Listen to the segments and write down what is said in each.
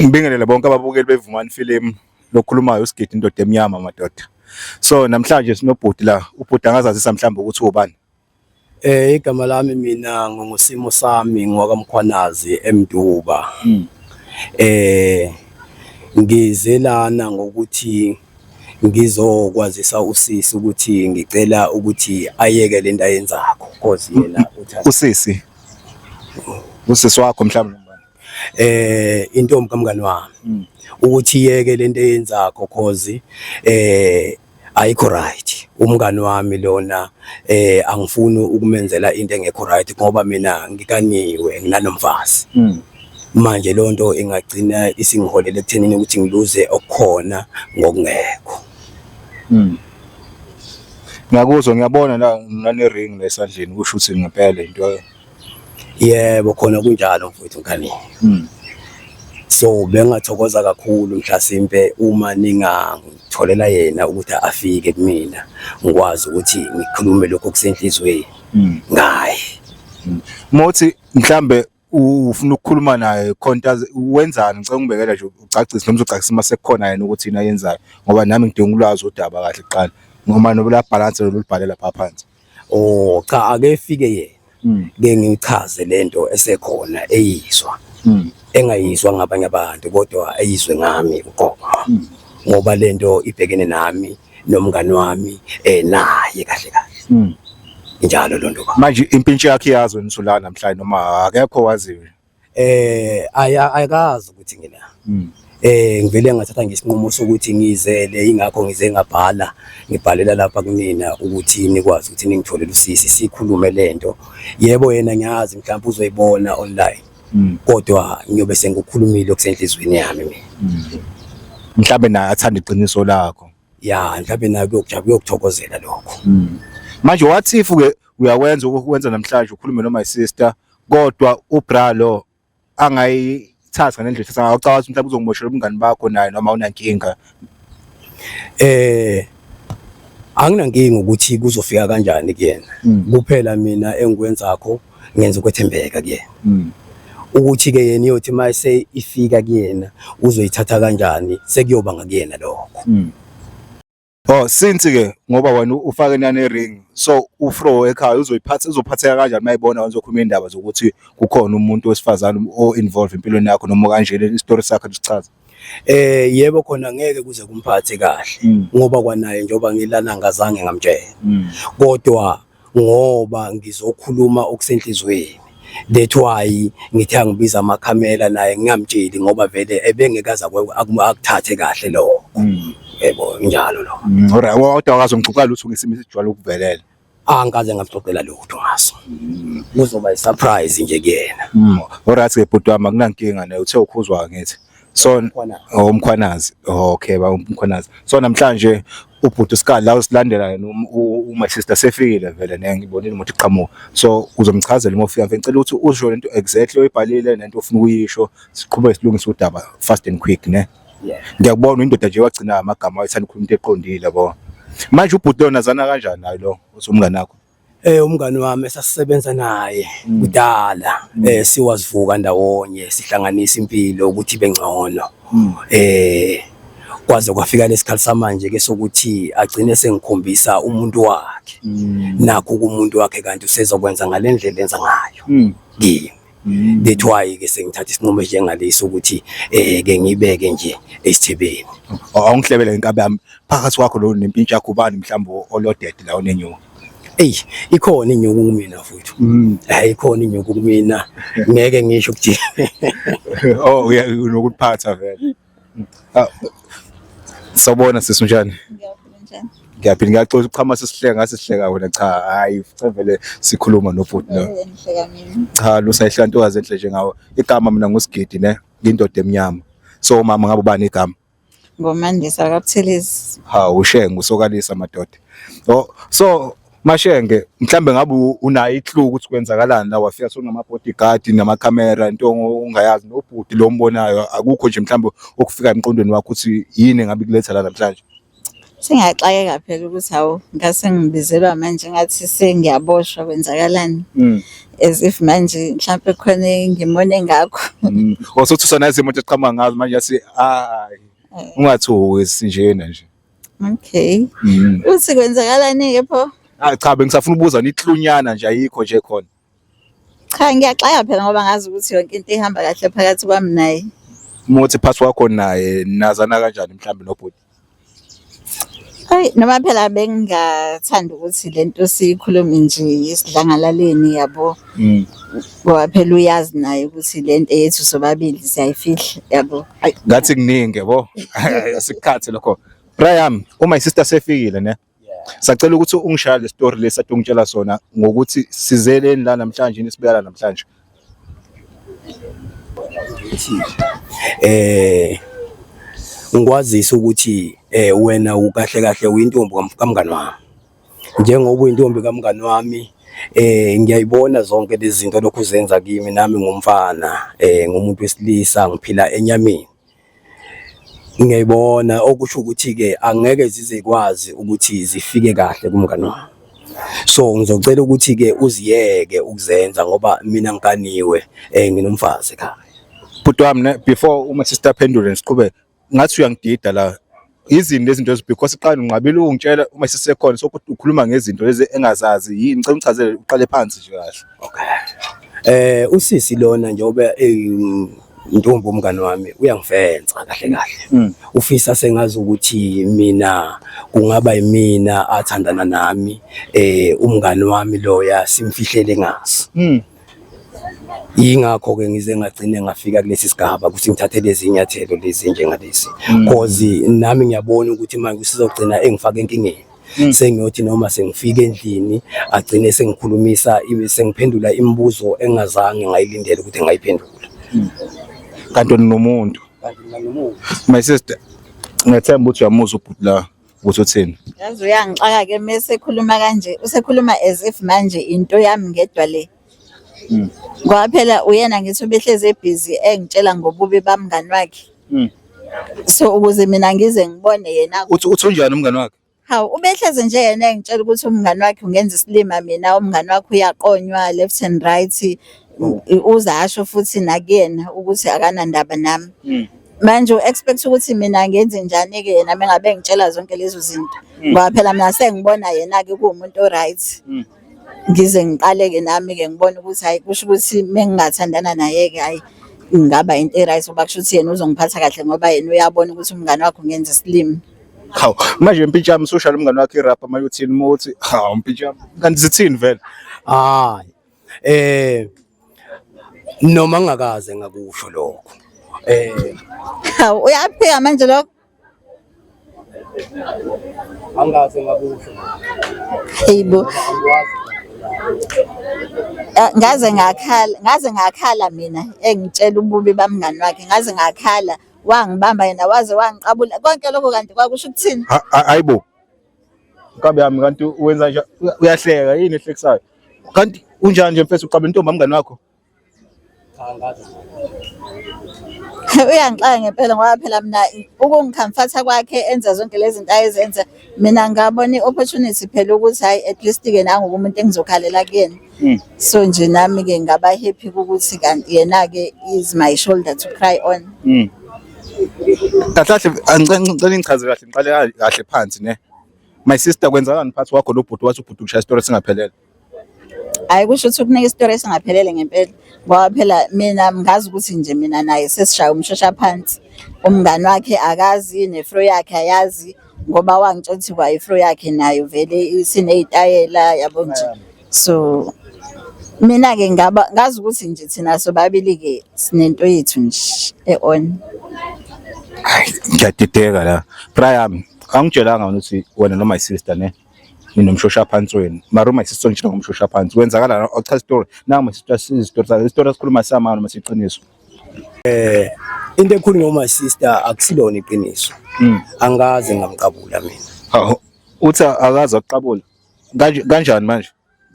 Ngibingelele bonke ababukeli bevumani film lokhulumayo uSigidi indoda emnyama madoda. So namhlanje sinobhuti la, ubhuti angazazisa mhlawumbe ukuthi ubani. Igama lami mina ngingusimo sami ngwakamkhwanazi eMduba. Ngizelana ngokuthi ngizokwazisa usisi ukuthi ngicela ukuthi ayeke lento ayenzakho because yena Usisi wakho mhlawumbe intombi kamngani wami ukuthi yeke lento eyenzakho cause ayikho right. Umngani wami lona angifuni ukumenzela into engekho right ngoba mina ngikaniwe nginanomfazi. Manje lonto ingagcina isingiholele ekuthenini ukuthi ngiluze okukhona ngokungekho. Ngiyakuzwa, ngiyabona la nganering lesandleni kusho ukuthi ngempela into. Yebo khona kunjalo mfowethu ngani. So bengathokoza kakhulu mhlasimpe uma ningangitholela yena ukuthi afike kumina ngikwazi ukuthi ngikhulume lokho kusenhlizweni ngaye. Mothi mhlambe ufuna ukukhuluma naye khonta wenzani, ngicela ngibekela nje ucacise noma uzacacisa mase kukhona yena ukuthi yena yenzayo ngoba nami ngidinga ulwazi udaba kahle kuqala ngoma nola balance lolubhalela lapha phansi. Oh cha, ake fike yena ke ngichaze lento esekhona eyizwa engayizwa ngabanye abantu kodwa ayizwe ngami uqobo ngoba lento ibhekene nami nomngani wami naye kahle kahle njalo lonto. Manje impintshi yakhe yazo nisulana namhlanje noma akekho waziwe? Ayakazi ukuthi ngina ngivele ngathatha ngesinqumo sokuthi ngizele, ingakho ngize ngibhalela lapha kunina ukuthi nikwazi ukuthi ningitholele usisi sikhulume lento. Yebo yena ngiyazi mhlawumbe uzoyibona online kodwa ngiyobe sengikhulumile okusenhlizweni yami mina. Mhlawumbe naye athanda iqiniso lakho. Ya mhlawumbe naye kuyokuthokozela lokho. Manje what if ke uyawenza ukwenza namhlanje ukhulume noma isister kodwa ubra lo angayithatha ngendlela sangacabanga ukuthi mhlawumbe uzokumoshela ubungani bakho naye noma unankinga? Anginankinga ukuthi kuzofika kanjani kuyena. Kuphela mina engikwenzakho ngenza ukwethembeka kuyena. Ukuthi ke yena iyothi mayise ifika kuyena uzoyithatha kanjani sekuyoba ngakuyena lokho. Oh since ke ngoba wena ufake nane ring so ufro ekhaya uzophatheka kanjani mayibona uzokhuluma indaba zokuthi kukhona umuntu wesifazane involved empilweni yakho noma kanjena istory sakhe sichaza? Yebo khona ngeke kuze kumphathe kahle ngoba kwanaye njoba ngilana ngazange ngamtshela kodwa ngoba ngizokhuluma okusenhlizweni. That's why ngithi angibiza amakhamera naye ngingamtsheli ngoba vele ebengekaza akuthathe kahle lokho. Yebo njalo lo. Alright, kodwa akazongixoxela lutho ngesimo esijwayele ukuvelela. Angikaze ngabixoxela lutho ngaso. Kuzoba isurprise nje kuyena. Alright ke bhuti wami akunankinga naye uthe ukhuzwa ngithi. So umkhwanazi. Okay ba umkhwanazi. So namhlanje ubhuti uSikali la usilandela my sister sefikile vele ngibonile ukuthi iqhamuka. So uzomchazela uma ufika ngicela ukuthi usho lento exactly oyibhalile nento ofuna ukuyisho siqhubeke silungise udaba fast and quick ne. Ngiyakubona indoda nje wagcina amagama ayithanda ukukhuluma into eqondile yabo. Manje ubhuti lonazana kanjani naye lo usumngani wakho? Umngani wami esasisebenza naye kudala siwazivuka ndawonye sihlanganisa impilo ukuthi bengcono. Kwaze kwafika lesikhathi samanje ke sokuthi agcine sengikhombisa umuntu wakhe nakho kumuntu wakhe kanti usezokwenza ngalendlela enza ngayo kimi. That's why ke sengithatha isinqumo njengalesi ukuthi ke ngibeke nje esithebeni. Awungihlebele inkabe yami phakathi kwakho lo nempintshi yakho ubani mhlawumbe olodede la onenyuka? Ikhona inyuku kumina mfowethu. Ikhona inyuku kumina ngeke ngisho ukuthi unokuphatha vele. Sawubona sisi njani? Ngiyaphila ngiyaxoxa uqhama sesihleka ngasihleka wena cha hayi vele sikhuluma nobhuti lo. Ngihleka mina. Cha lusayihla ntokazi enhle njengawe. Igama mina nguSigidi ne, ngindoda emnyama. So mama ngabe ubani igama? Ngomandisa kaButhelezi. UShenge usokalisa madoda. So Mashenge mhlambe ngabe unayo iclue ukuthi kwenzakalani la wafika sonama bodyguard namakhamera into ungayazi nobhuti lo mbonayo akukho nje mhlambe okufika emqondweni wakho ukuthi yini ngabe kuletha la namhlanje? Singaxakeka phela ukuthi hawu ngase ngibizelwa manje ngathi sengiyaboshwa kwenzakalani. As if manje mhlawumbe khona ngimone ngakho. Osothi usona izimo nje siqhamuka ngazo manje yathi hayi ungathuki sinjena nje. Okay. Uthi kwenzakalani ke pho? Hayi cha bengisafuna ukubuza nihlunyana nje ayikho nje khona. Cha ngiyaxaya phela ngoba ngazi ukuthi yonke into ihamba kahle phakathi kwami naye. Umuthi phakathi wakho naye nazana kanjani mhlambe nobhuti? Hayi noma phela bengingathanda ukuthi lento siyikhulumi nje isidlangalaleni yabo. Ngoba phela uyazi naye ukuthi lento yethu sobabili siyayifihla yabo. Hayi ngathi kuningi yabo. Asikhathe lokho. Brian, uma isister sefikile ne? Sacela ukuthi ungishaya le story lesi ade ungitshela sona ngokuthi sizeleni la namhlanje nisibeka namhlanje. Ngikwazisa ukuthi wena ukahle kahle uyintombi kamngani wami. Njengoba uyintombi kamngani wami ngiyayibona zonke lezi zinto lokhu zenza kimi nami ngumfana ngumuntu wesilisa ngiphila enyameni. Ngiyayibona okusho ukuthi ke angeke zizekwazi ukuthi zifike kahle kumngani wami. So ngizocela ukuthi ke uziyeke ukuzenza ngoba mina ngikaniwe nginomfazi ekhaya. Bhuti wami ne before uma sister pendule siqhube ngathi uyangidida la izinto lezinto because iqala unqabile ungitshela uma sisekhona sokuthi ukhuluma ngezinto lezi engazazi yini ngicela uchazele uqale phansi nje kahle. Okay. Usisi lona njengoba intombi umngani wami uyangifenza kahle kahle. Ufisa sengazi ukuthi mina kungaba yimina athandana nami umngani wami loya simfihlele ngazi. Yingakho ke ngize ngagcine ngafika kulesi sigaba ukuthi ngithathe lezi inyathelo lezi njengalezi because nami ngiyabona ukuthi manje usizogcina engifaka enkingeni. Sengiyothi noma sengifika endlini agcine sengikhulumisa sengiphendula imibuzo engazange ngayilindela ukuthi ngayiphendula. Kanti nomuntu. My sister ngethemba ukuthi uyamuzwa ubhuti la ukuthi uthini. Yazi uyangixaka ke mase ekhuluma kanje usekhuluma as if manje into yami ngedwa le. Ngoba phela uyena ngithi ubehleze ebusy engitshela ngobubi bamngani wakhe. So ukuze mina ngize ngibone yena uthi unjani umngani wakhe? Hawu ubehleze nje yena engitshela ukuthi umngani wakhe ungenza isilima mina umngani wakhe uyaqonywa left and right. Uzasho futhi nakuyena ukuthi akanandaba nami. Manje u-expect ukuthi mina ngenze njani ke yena mengabe ngitshela zonke lezo zinto. Ngoba phela mina sengibona yena ke kuumuntu oright. Ngize ngiqale ke nami ke ngibona ukuthi hayi kusho ukuthi mengingathandana naye ke hayi ngaba into eright ngoba kusho ukuthi yena uzongiphatha kahle ngoba yena uyabona ukuthi umngani wakho ngenza slim. Hawu manje impintshami social umngani wakhe irapper manje uthini muthi hawu impintshami kanti zithini vele? Hayi noma ngakaze ngakusho lokho. Hawu uyaphika manje lokho? Angaze ngakusho. Hayibo. Ngaze ngakhala mina engitshela ububi bamngani wakhe ngaze ngakhala wangibamba yena waze wangiqabula konke lokho kanti kwakusho ukuthini? Hayibo. Kabe yami kanti wenza nje uyahleka yini ehlekisayo? Kanti unjani nje mfethu uqabula intombi amngani wakho? Uyangixaka ngempela ngoba phela mina ukungicomforta kwakhe enza zonke lezi zinto ayezenza mina ngabona i-opportunity phela ukuthi hayi at least ke nangu umuntu engizokhalela kuyena. So nje nami ke ngaba happy ukuthi kanti yena ke is my shoulder to cry on. Kahle angicela ngichaze kahle ngiqale kahle phansi ne. My sister kwenzakalani phansi wakho lo bhuti wathi ubhuti ushaya story singaphelele. Hayi kusho ukuthi kunika istory esingaphelele ngempela ngoba phela mina ngazi ukuthi nje mina naye sesishaya umshosha phansi umngani wakhe akazi nefro yakhe ayazi ngoba wangitshela ukuthi kwa ifro yakhe nayo vele sinezitayela yabo nje. So mina ke ngazi ukuthi nje thina sobabili ke sinento yethu nje eon. Hayi ngiyadideka la. Brian angitshelanga ukuthi wena no my sister ne ninomshosha phansi wena. Mara my sister ngitshela ngomshosha phansi wenzakala acha story. Na my sister story sikhuluma sama noma siqiniso. Into ekhulu ngoma sister akusilona iqiniso. Angaze ngamqabula mina. Hawu uthi akaza ukuqabula. Kanjani manje?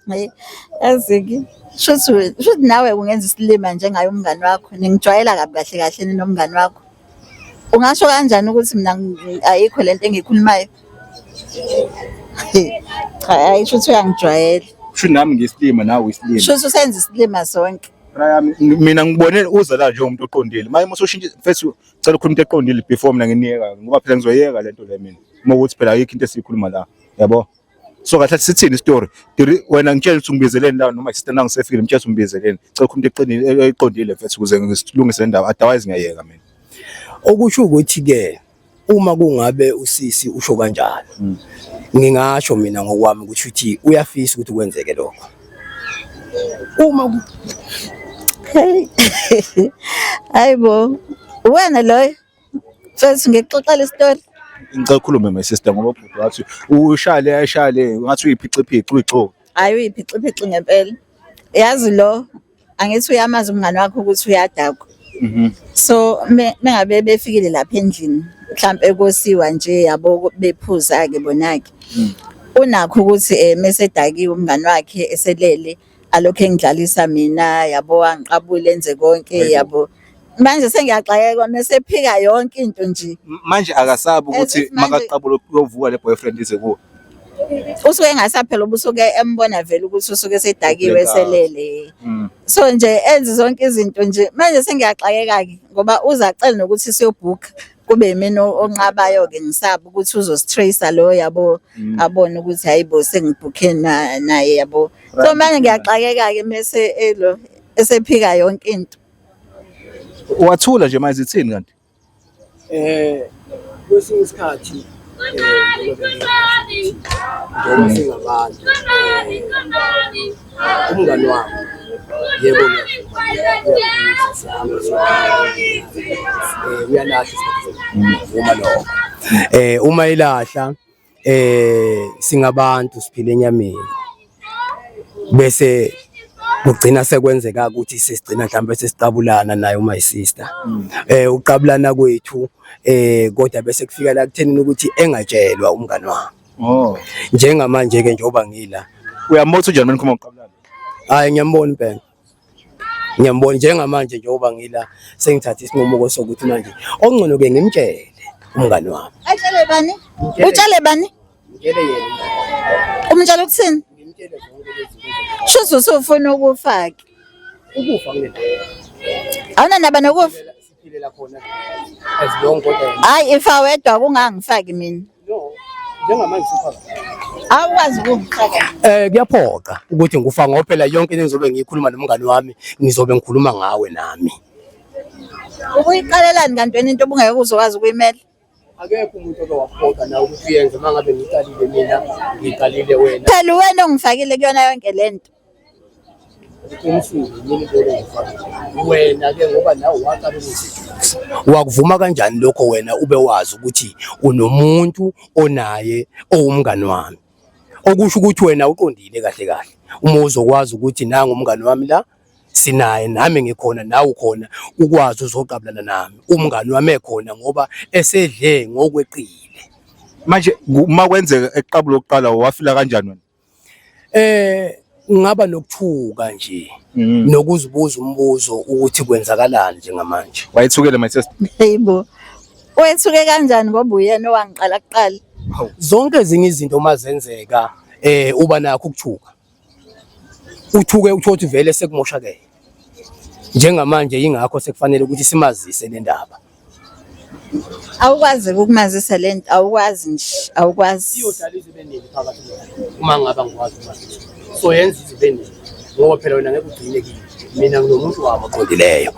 Hayi yaziki shothi nawe ungenza isilima njengayo umngani wakho ningijwayela kahle kahle nomngani wakho. Ungasho kanjani ukuthi mina ayikho lento engikhulumayo? Cha ayisho ukuthi uyangijwayela. Sho nami ngisilima nawe uyisilima. Sho usenza isilima sonke. Yami mina ngibone uza la nje umuntu oqondile. Manje masoshintsha first ucela ukhuluma into eqondile before mina nginiyeka ngoba phela ngizoyeka lento le mina. Uma ukuthi phela ayikho into esikhuluma la. Yabo. So kahle sithini istory? Wena ngitshela ukuthi ungibizeleni la noma sister nangu sefile ngitshela ukuthi ungibizeleni. Cela ukhuluma into eqondile first ukuze ngisilungise le ndaba otherwise ngiyayeka mina. Okusho ukuthi ke uma kungabe usisi usho kanjalo ngingasho mina ngokwami ukuthi uyafisa ukuthi kwenzeke lokho. Uma Hayibo. Wena loyo. Sothi ngixoxela istory. Ngicela ukhulume my sister ngoba ubhuti wathi ayishale ngathi uyiphiciphici uyixoxa. Hayi uyiphiciphici ngempela. Yazi lo angithi uyamazi umngane wakho ukuthi uyadakwa. So mengabe befikile lapha endlini mhlambe ekosiwa nje yabo bephuza ke bonake. Unakho ukuthi mesedakiwe umngane wakhe eselele alokho engidlalisa mina yabo wangiqabula enze konke yabo. Manje sengiyaxayeka mesephika yonke into nje. Manje akasabi ukuthi makaqabula uyovuka le boyfriend ize kuwe. Usuke engasaphela ubusuke embona vele ukuthi usuke sedakiwe eselele. So nje enze zonke izinto nje manje sengiyaxakeka ke ngoba uzacela nokuthi siyobhuka kube mina onqabayo ke ngisaba ukuthi uzositracer lo yabo abone ukuthi hayibo sengibhuke naye yabo. So manje ngiyaxakeka ke mase elo esephika yonke into. Wathula nje manje ithini kanti? Kwesinye isikhathi njengoba singabantu umngani wami yebo uyalahla uma lo uma ilahla singabantu siphile enyameni bese kugcina sekwenzeka ukuthi sesigcina mhlawumbe sesiqabulana naye uma yisister uqabulana kwethu kodwa bese kufika la kuthenini ukuthi engatshelwa umngani wami. Oh Njengamanje ke njengoba ngila uyamotha njani manje uma uqabulana? Hayi ngiyambona impela. Ngiyambona njengamanje njengoba ngila sengithatha isinqumo sokuthi manje ongcono ke ngimtshele umngani wami. Atshele bani? Utshele bani? Ngitshele yena. Umtshela ukuthini? Ngimtshele zonke lezi zinto. Shuthi usufuna ukufaka. Ukufa ngene. Awunandaba nokufa? Siphilela khona as long kodwa. Hayi ifa wedwa kungangifaki mina. No. Njengamanje sipha. Awukwazi ukungifaka. Kuyaphoqa ukuthi ngufa ngoba phela yonke into engizobe ngiyikhuluma nomngani wami ngizobe ngikhuluma ngawe nami. Ubuyiqalelani kanti wena into obungeke uzokwazi ukuyimela? Akekho umuntu ozowaphoqa na ukuthi uyenze mangabe ngiqalile mina ngiqalile wena. Phela wena ongifakile kuyona yonke lento. Uqinisile yini into engifaka. Wena ke ngoba nawe waqala ukuthi wakuvuma kanjani lokho wena ube wazi ukuthi unomuntu onaye owumngani wami. Okusho ukuthi wena uqondile kahle kahle. Uma uzokwazi ukuthi nanga umngani wami la sinaye nami ngikhona nawe ukhona ukwazi uzoqabulana nami umngani wami ekhona ngoba esedle ngokweqile. Manje uma kwenzeka eqabulo lokuqala wafila kanjani wena? Ngaba nokuthuka nje nokuzibuza umbuzo ukuthi kwenzakalani njengamanje. Wayithukele my sister? Hayibo. Wethuke kanjani ngoba uyena owangiqala kuqala? Zonke ezinye izinto mazenzeka uba nakho ukuthuka. Uthuke uthothi vele sekumoshakele. Njengamanje ingakho sekufanele ukuthi simazise le ndaba. Awukwazi ukumazisa lento, awukwazi nje, awukwazi. Iyodala izibenini phakathi uma ngaba ngikwazi ukumazisa. So yenza izibenini ngoba phela wena ngeke ugcine kimi. Mina nginomuntu wami oqondileyo.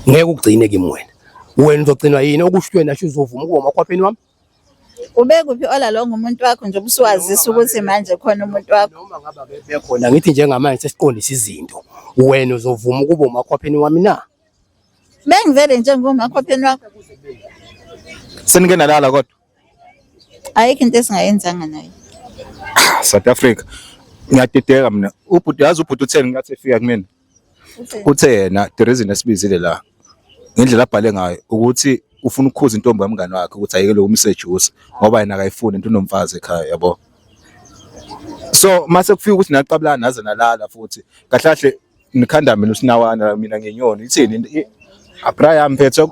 Ngeke ugcine kimi wena. Wena uzogcinwa yini okusho wena asho uzovuma ukuba makhwapheni wami? Ubekuphi ola lo ngumuntu wakho nje ubusuwazisa ukuthi manje khona umuntu wakho. Noma ngaba bekhona ngithi njengamanje sesiqondisa izinto. Wena uzovuma ukuba makhwapheni wami na? Bengivele nje ngomakhwapheni wakho. Senike nalala kodwa. Ayikho into esingayenzanga naye. South Africa. Ngiyadideka mina. Ubhuti yazi ubhuti utheni ngathi efika kumina. Uthe yena the reason esibizile la. Ngendlela abhale ngayo ukuthi ufuna ukukhuza intombi yamngani wakhe ukuthi ayeke lo umsejuice ngoba yena akayifuni into nomfazi ekhaya yabo. So mase kufika ukuthi naqabulana naze nalala futhi kahle kahle nikhanda mina usinawana mina ngenyoni ithini Abraham phetho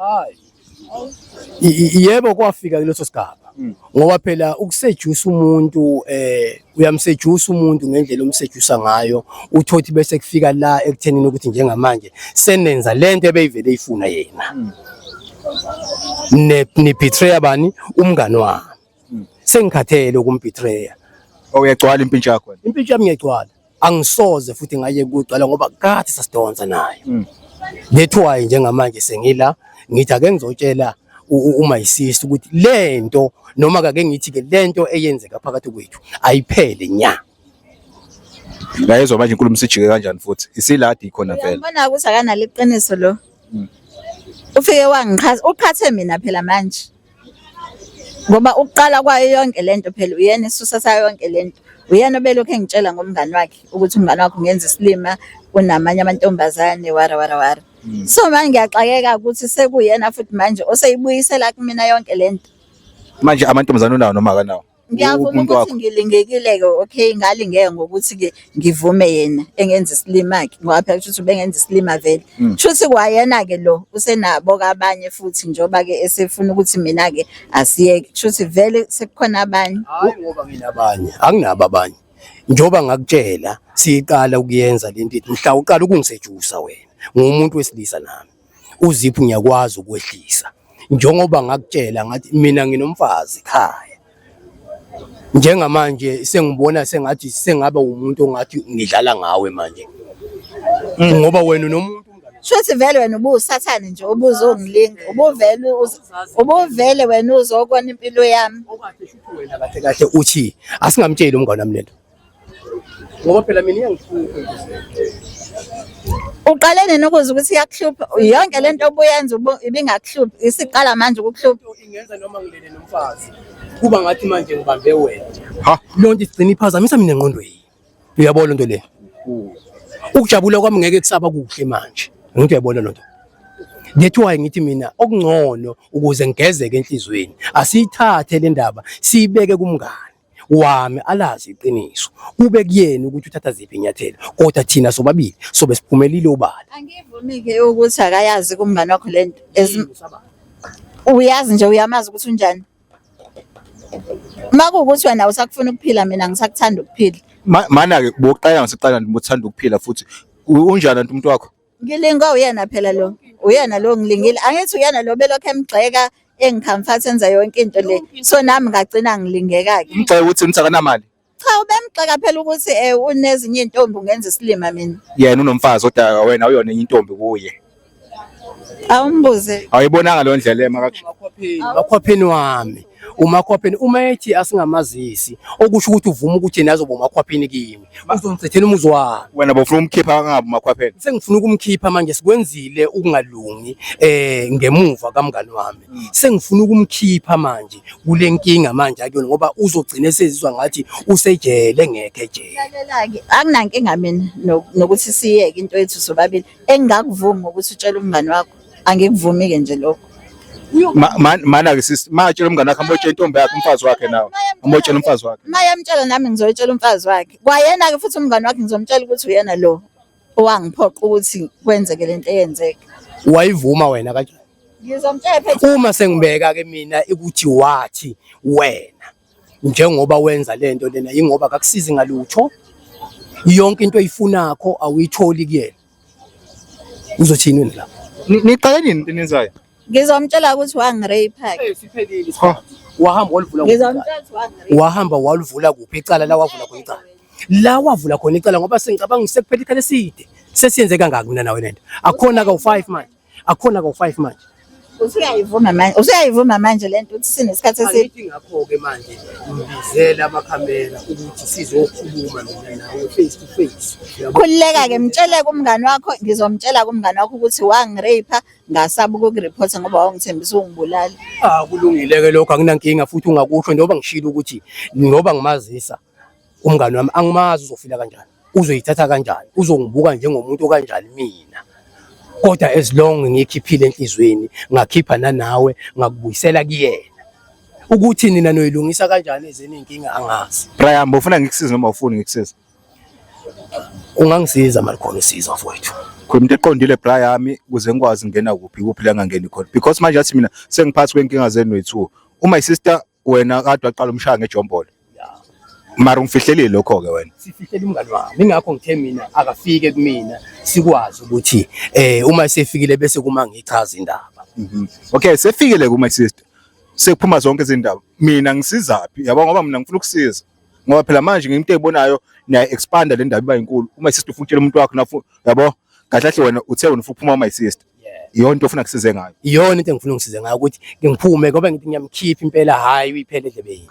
Yebo kwafika kuleso sigaba ngoba phela ukuseduce umuntu uyamseduce umuntu ngendlela omseduce ngayo uthothi bese kufika la ekuthenini ukuthi njengamanje senenza lento ebeyivele ifuna yena ne betray bani umngani wami sengikhathele ukumbetray uyagcwala impintshi yakho impintshi yami ngiyagcwala angisoze futhi ngaye kugcwala ngoba kade sasidonsa nayo that's why njengamanje sengila ngithi ake ngizotshela uma isisi ukuthi lento noma ake ngithi ke lento eyenzeka phakathi kwethu ayiphele nya la yezwa manje inkulumo sijike kanjani futhi isiladi ikhona vele Ngibona ukuthi akanalo iqiniso lo. Ufike wangiqhatha, uqhathe mina phela manje. Ngoba ukuqala kwayo yonke lento phela uyena isusa sayo yonke lento. Uyena obelokhu engitshela ngomngani wakhe ukuthi umngani wakhe ungenza isilima kunamanye amantombazane wara. So manje ngiyaxakeka ukuthi sekuyena futhi manje oseyibuyisela kumina yonke lento. manje amantombazane unawo noma akanawo Ngiyavuma ukuthi ngilingekile ke okay ngalingeke ngokuthi ke ngivume yena engenza isilima ke ngoba phela ukuthi ubengenza isilima vele. Shuthi kwayena ke lo usenabo kabanye futhi njoba ke esefuna ukuthi mina ke asiyeke. Shuthi vele sekukhona abanye. Hayi ngoba nginabanye anginabo abanye. Njoba ngakutshela siqala ukuyenza lento ethi mhla uqala ukungisejusa wena ngumuntu wesilisa nami. Uzipho ngiyakwazi ukwehlisa. Njengoba ngakutshela ngathi mina nginomfazi ekhaya. Njengamanje sengibona sengathi sengaba umuntu ongathi ngidlala ngawe manje. Ngoba wena nomuntu Shuthi vele wena ubusathane nje ubuzongilinga. Ubuvele wena uzokona impilo yami. okade shuthi wena kahle uthi asingamtsheli umngane wami lento. Ngoba phela mina iyangihlupha. Uqalene nokuza ukuthi iyakuhlupha yonke lento obuyenza ibingakuhluphi isiqala manje ukukuhlupha. Ingenza noma ngilele nomfazi. Kuba ngathi manje ngibambe wena. ha Lonto igcina iphazamisa mina engqondweni. Uyabona lonto le? Ukujabula kwami ngeke kusaba kuhle manje. Ngithi uyabona lonto. That's why ngithi mina okungcono ukuze ngigezeke enhlizweni. Asiyithathe le ndaba siyibeke kumngane wami alazi iqiniso. Kube kuyena ukuthi uthatha ziphi inyathelo. Kodwa thina sobabili sobe siphumelile ubala. Angivumi ke ukuthi akayazi kumngane wakho lento. Uyazi nje uyamazi ukuthi unjani. Makuwukuthi wena usakufuna ukuphila mina ngisakuthanda ukuphila. mana ke bokuqala ngisiqala ndibuthanda ukuphila futhi unjani umuntu wakho Ngilinga uyena phela lo. Uyena lo ngilingile. Angithi uyena lo belokho emgxeka engicomfort enza yonke into le. So nami ngagcina ngilingeka ke. umcela ukuthi nitsakana mali Cha ubemgxeka phela ukuthi unezinye intombi ungenza isilima mina. yena unomfazi kodwa wena uyona enye intombi kuye Awumbuze. awuyibonanga lo ndlela emakhaphi Makhwapheni wami. Umakhwapheni uma ethi asingamazisi okusho ukuthi uvuma ukuthi nazo bomakhwapheni kimi. Uzongicethela umuzi wami. wena bofuna umkhipha kangabi makhwapheni Sengifuna ukumkhipha manje sikwenzile ukungalungi ngemuva kamngani wami. Sengifuna ukumkhipha manje kule nkinga manje akuyona ngoba uzogcina esezizwa ngathi usejele ngeke ejele. Lalela ke akunankinga mina nokuthi siyeke into yethu sobabili. Engingakuvumi ukuthi utshele umngani wakho. Angikuvumi ke nje lokho. mana ke sisi matshela umngane wakhe amotshela intombi yakhe umfazi wakhe nawe amotshela umfazi wakhe Mayamtshela nami ngizoyitshela umfazi wakhe. Kwayena ke futhi umngani wakhe ngizomtshela ukuthi uyena lo owangiphoqa ukuthi kwenzeke lento eyenzeka. Wayivuma wena kanjani? Ngizomtshela phethu Uma sengibeka ke mina ukuthi wathi wena njengoba wenza lento lena ingoba akusizi ngalutho yonke into oyifunakho awuyitholi kuyena. Uzothini wena la? niqale nini into nizayo ngizomtshela ukuthi wangirape. Siphelile. Wahamba walivula. Ngizomtshela ukuthi wangirape. Wahamba walivula kuphi icala la wavula khona icala. La wavula khona icala ngoba sengicabanga sekuphela ikhala eside. Sesiyenze kangaka mina nawe lento. Akhona ka u5 manje. Akhona ka u5 manje. Usuyayivuma manje lento ukuthi sinesikhathi eside. Angithi ngakho ke manje ngibizela amakhamera ukuthi sizokhuluma mina nawe face to face. Khulileka ke mtshele kumngani wakho ngizomtshela kumngani wakho ukuthi wangirape ngasaba ukukureport ngoba wangithembisa ungibulala. Kulungile ke lokho anginankinga futhi ungakusho njengoba ngishilo ukuthi ngoba ngimazisa umngani wami angimazi uzofila kanjani. Uzoyithatha kanjani? Uzongibuka njengomuntu kanjani mina? Kodwa as long ngikhiphile enhlizweni ngakhipha nawe ngakubuyisela kuyena. Ukuthi nina noyilungisa kanjani ezeni inkinga angazi. Brian bofuna ngikusize noma ufuni ngikusize Ungangisiza malikhona usiza mfowethu. khuluma eqondile Brian yami kuze ngikwazi ngena kuphi la ngangeni khona because manje athi mina sengiphathi kwenkinga zenu wethu uma isister wena kade waqala umshaya ngejombolo. Mara ungifihlelile lokho-ke wena. Sifihlele umngani wami, ingakho ngithe mina akafike kumina sikwazi ukuthi uma sefikile bese kuma ngichaza indaba. Okay, sefikile ku my sister. Sekuphuma zonke izindaba. Mina ngisizaphi? Yabo ngoba mina ngifuna ukusiza. Ngoba phela manje ngento ezibonayo niya expanda le ndaba iba inkulu. Uma sister ufuna ukutshela umuntu wakho nafu yabo kahle kahle wena uthe wena ufuna ukuphuma my sister. Iyona into ofuna kusize ngayo. Iyona into engifuna ngisize ngayo ukuthi ngiphume ngoba ngithi ngiyamkhipha impela hayi uyiphele endlebeni.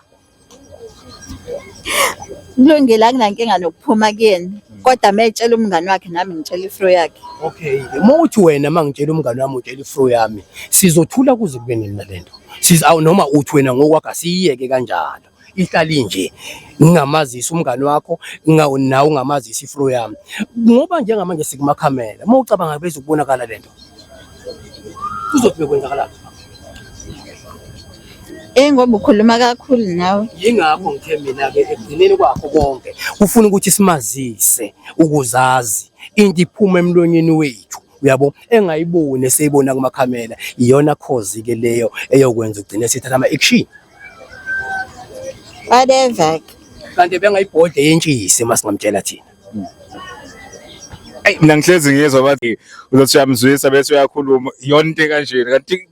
Kulungile akunankinga nokuphuma kuyena kodwa mayitshela umngani wakhe nami ngitshela ifro yakhe. Okay, mawuthi wena mangitshela umngani wami utshela ifro yami sizothula kuze kube nini nalento. Noma uthi wena ngokwakho asiyeke kanjalo. Ihlali nje ngingamazisa umngani wakho nawe ungamazisa ifro yami. Ngoba njengamanje sikumakhamera mawucabanga bese ukubonakala lento. Kuzobe kwenzakala. Ngoba ukhuluma kakhulu nawe. Yingakho ngithe mina-ke ekugcineni kwakho konke ufuna ukuthi simazise ukuzazi into iphume emlonyeni wethu uyabo engayiboni eseyibona kumakhamera iyona cause ke leyo eyokwenza ugcine sithatha ama-action. Whatever. Kanti bengayibhodle yentshisi masingamtshela thina. Hey mina ngihlezi ngizwa bathi uzothi uyamzwisa bese uyakhuluma iyona into kanjeni kanti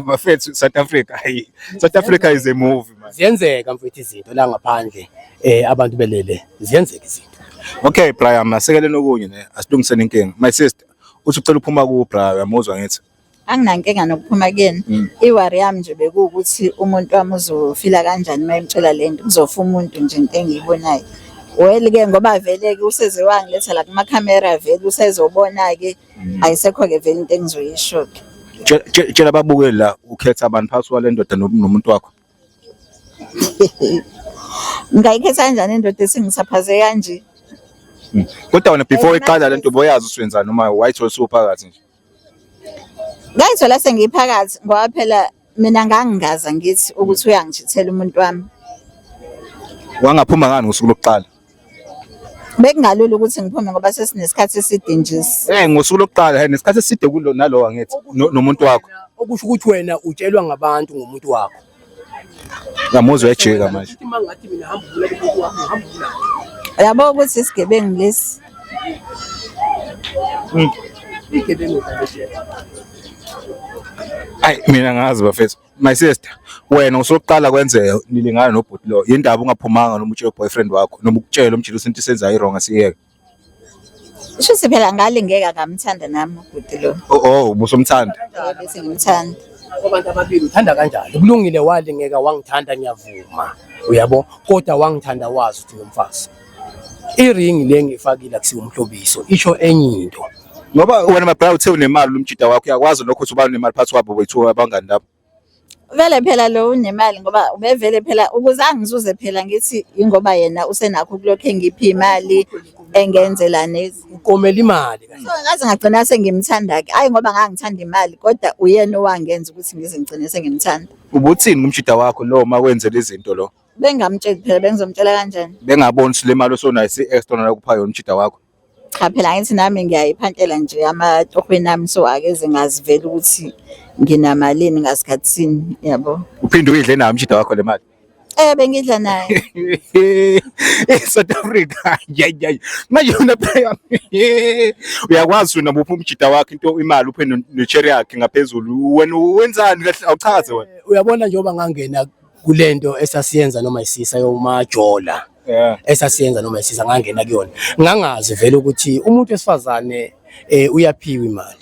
bafethu South Africa hayi South Africa is a movie man. Ziyenzeka mfethu izinto la ngaphandle abantu belele ziyenzeka izinto. Okay Brian masekeleni okunye ne asilungisene inkinga. My sister uthi ucela uphuma ku Brian uyamuzwa ngithi. Anginankinga nokuphuma kuyena. Iwari yami nje bekuwukuthi umuntu wami uzofila kanjani mayimtshela lento kuzofa umuntu nje into engiyibonayo. Well ke ngoba vele ke useze wangiletha la kumakhamera vele usezobona ke ayisekho ke vele into engizoyisho ke. Tshela babukeli la ukhetha abantu phakathi kwale ndoda nomuntu wakho. Ngayikhetha kanjani indoda esingisaphaze kanje? Kodwa wena before iqala lento boyazi uswenzani noma white wall phakathi nje. Ngayithola sengiphakathi ngoba phela mina ngangingaza ngithi ukuthi uyangijithela umuntu wami. Wangaphuma ngani ngosuku lokuqala? Bekungalula ukuthi ngiphume ngoba sesinesikhathi eside nje. Ngosuku lokuqala nesikhathi eside kulo nalowa ngithi nomuntu wakho. Okusho ukuthi wena utshelwa ngabantu ngomuntu wakho. Ngamuzwa ejeka manje. Uthi mangathi mina hamba ubulela umuntu wakho hamba ubulela. Yabo ukuthi isigebengu lesi. Igebengu kanjani? Ay mina ngazi bafethu. My sister wena usoqala kwenzeka nilingana nobhuti lo indaba ungaphumanga noma utshela boyfriend wakho noma ukutshela umjilo into isenza iwrong asiyeke. Isho siphela ngalingeka ngamthanda nami ubhuti lo. Ubusomthanda. Bese ngimthanda. Abantu ababili uthanda kanjani? Kulungile walingeka wangithanda ngiyavuma. Uyabo kodwa wangithanda wazi ukuthi ngumfazi. Iring le ngifakile akusiwo umhlobiso isho enye into. Ngoba wena mabhaya uthe unemali umjida wakho uyakwazi lokho ukuthi uba unemali phansi kwabo wethu abangani lapho. Vele phela lo unemali ngoba ubevele phela ukuze angizuze phela ngithi ingoba yena usenakho kulokho engiphi imali engenzela nezi ukomela imali kanje. So ngaze ngagcina sengimthanda ke hayi ngoba ngangithanda imali kodwa uyena owangenza ukuthi ngize ngigcine sengimthanda. Ubuthini umjida wakho lo makwenzela izinto lo? Bengamtsheli phela bengizomtshela kanjani? Bengaboni le mali osonayo extra nakupha yona umjida wakho. Cha phela ngithi nami ngiyayiphantela nje amatohweni nami so akeze ngazivela ukuthi nginamalini ngasikhatsini yabo. Uphinde uyidle nayo umjida wakho le mali? Bengidla naye. South Africa yayi manje una phela uyakwazi wena buphi umjida wakho into imali uphe necherry yakhe ngaphezulu wena wenzani kahle awuchaze wena. Uyabona njengoba ngangena kulento esasiyenza noma isisa yomajola. Esasiyenza noma isisa ngangena kuyona ngangazi vele ukuthi umuntu wesifazane uyaphiwa imali.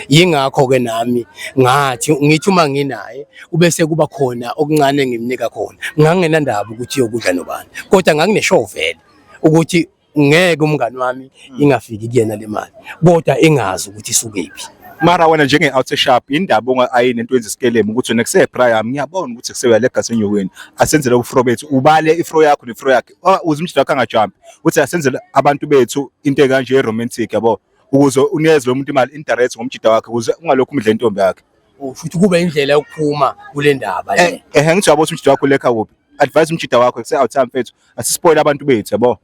Yingakho ke nami ngathi ngithi uma nginaye ubese kuba khona okuncane ngimnika khona ngangena ndaba ukuthi yokudla nobani kodwa ngangineshow vele ukuthi ngeke umngani wami ingafiki kuyena le mali kodwa engazi ukuthi isukephi. Mara wena njenge out shop indaba ayini into yenza isikelemu ukuthi wena kuse Brian ngiyabona ukuthi kuseya legacy enyokweni asenzele ufro bethu ubale ifro yakho nefro yakhe uze umjida wakhe angajump uthi asenzele abantu bethu into ekanje eromantic yabo ukuze unikeze lo muntu imali indirect ngomjida wakhe ukuze ungalokho umdla intombi yakhe futhi kube indlela yokuphuma kule ndaba le ngithi yabo umjida wakho lekha kuphi advise umjida wakho kuse out time mfethu asispoil abantu bethu yabo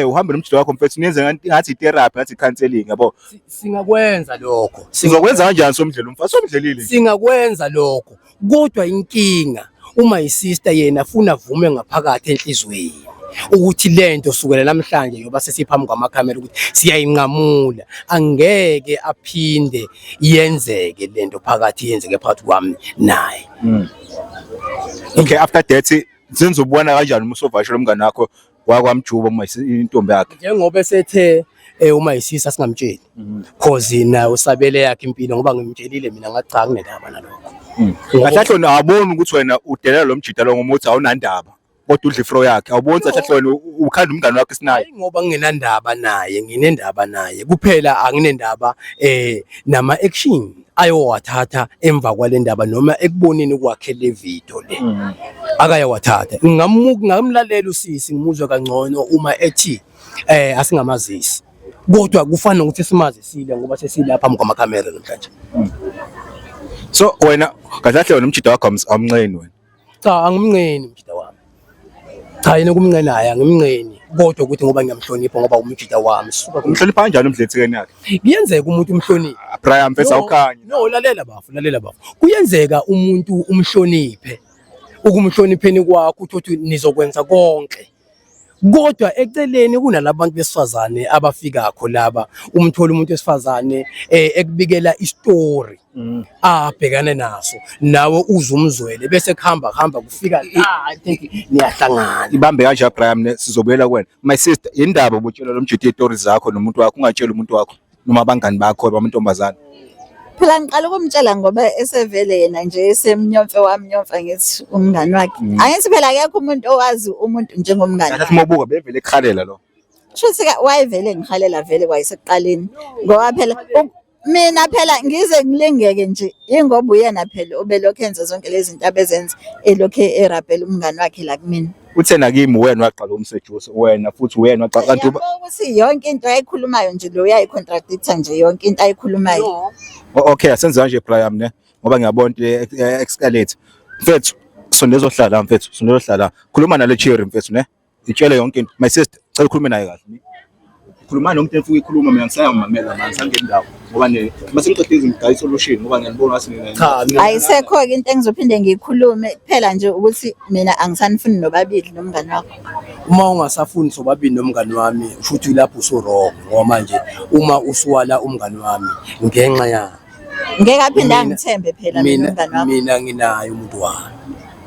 uhambe nomjida wakho mfethu niyenze ngathi therapy ngathi counseling yabo singakwenza lokho sizokwenza kanjani somdlelo umfazi somdlelile singakwenza lokho kodwa inkinga uma isister yena afuna avume ngaphakathi enhlizweni ukuthi lento sukela namhlanje yoba sesiphambi kwamakhamera ukuthi siyayinqamula, angeke aphinde yenzeke lento phakathi yenzeke phakathi kwami naye. Okay, after that senze ubona kanjani uma usovashela umngane wakho wakwamjuba uma intombi yakhe? Njengoba esethe uma isisa singamtsheli cause na usabele yakhe impilo ngoba ngimtshelile mina ngathi cha kunendaba nalokho. Kahle awuboni ukuthi wena udelela lo mjida lo ngoba uthi awunandaba kodwa udla ifro yakhe, awuboni kahle wena ukhanda umngane wakhe sinaye? Ngoba nginendaba naye, nginendaba naye kuphela, anginendaba nama action ayowathatha emva kwale ndaba noma ekuboneni kwakhe le video le akayawathatha. Ngamlalela usisi ngimuzwe kangcono uma ethi asingamazisi, kodwa kufana ukuthi simazisile ngoba sesilapha phambi kwamakhamera namhlanje. So wena kahle wena umjida wakho amnqeni wena? Cha, angimnqeni umjida wami. Cha, yena kumnqena naye angimnqeni, kodwa ukuthi ngoba ngiyamhlonipha ngoba umjida wami. Suka umhlonipha kanjani umdletsikeni yakhe? Kuyenzeka umuntu umhloniphe. Brian mfethu awukhanya. No, lalela bafu. Kuyenzeka umuntu umhloniphe. Ukumhlonipheni kwakho uthi nizokwenza konke. Kodwa eceleni kunalabantu besifazane abafikakho laba, umthola umuntu wesifazane ekubikela istory abhekane naso, nawe uzumzwele bese kuhamba kufika I think niyahlangana. Ibambe kanje Brian, sizobuyela kuwena. My sister, indaba ubutshela lo mjidi stories zakho nomuntu wakho, ungatshela umuntu wakho noma abangani bakho bamantombazana. Phela ngiqala ukumtshela ngoba esevele yena nje esemnyomfe wamnyomfa ngithi umngani wakhe. Angithi phela akekho umuntu owazi umuntu njengomngani. Ngathi mobuka bevele ekhalela lo. Shothi wayevele ngihalela vele kwayesekuqaleni. Ngoba phela mina phela ngize ngilingeke nje ingoba uyena phela obelokho enza zonke lezi zinto abezenza elokhe erapela umngani wakhe la kumina. Uthena kimi wena waqala umsejusi wena futhi wena waqala kanti ukuthi yonke into ayikhulumayo nje lo uyayicontradicta nje yonke into ayikhulumayo. Okay, asenze kanje Brian ne ngoba ngiyabona escalate. Mfethu sondezohlala mfethu, sondezohlala. Khuluma nale Cherry mfethu ne. Itshele yonke into. My sister, cela ukhulume naye kahle. Khuluma nonke into efuka ikhuluma mina ngisayamamela manje sangendawo ngoba ne mase ngiqedile izimgaya solution ngoba ngiyabona ngathi mina cha ayisekho ke into engizophinde ngiyikhulume phela nje ukuthi mina angisanifuni nobabili nomngani wakho. Uma ungasafuni sobabili nomngani wami futhi lapho usurong ngoba manje uma usuwala umngani wami ngenxa ya ngeke aphinde angithembe phela nomngani wakho. Mina nginayo umuntu wami.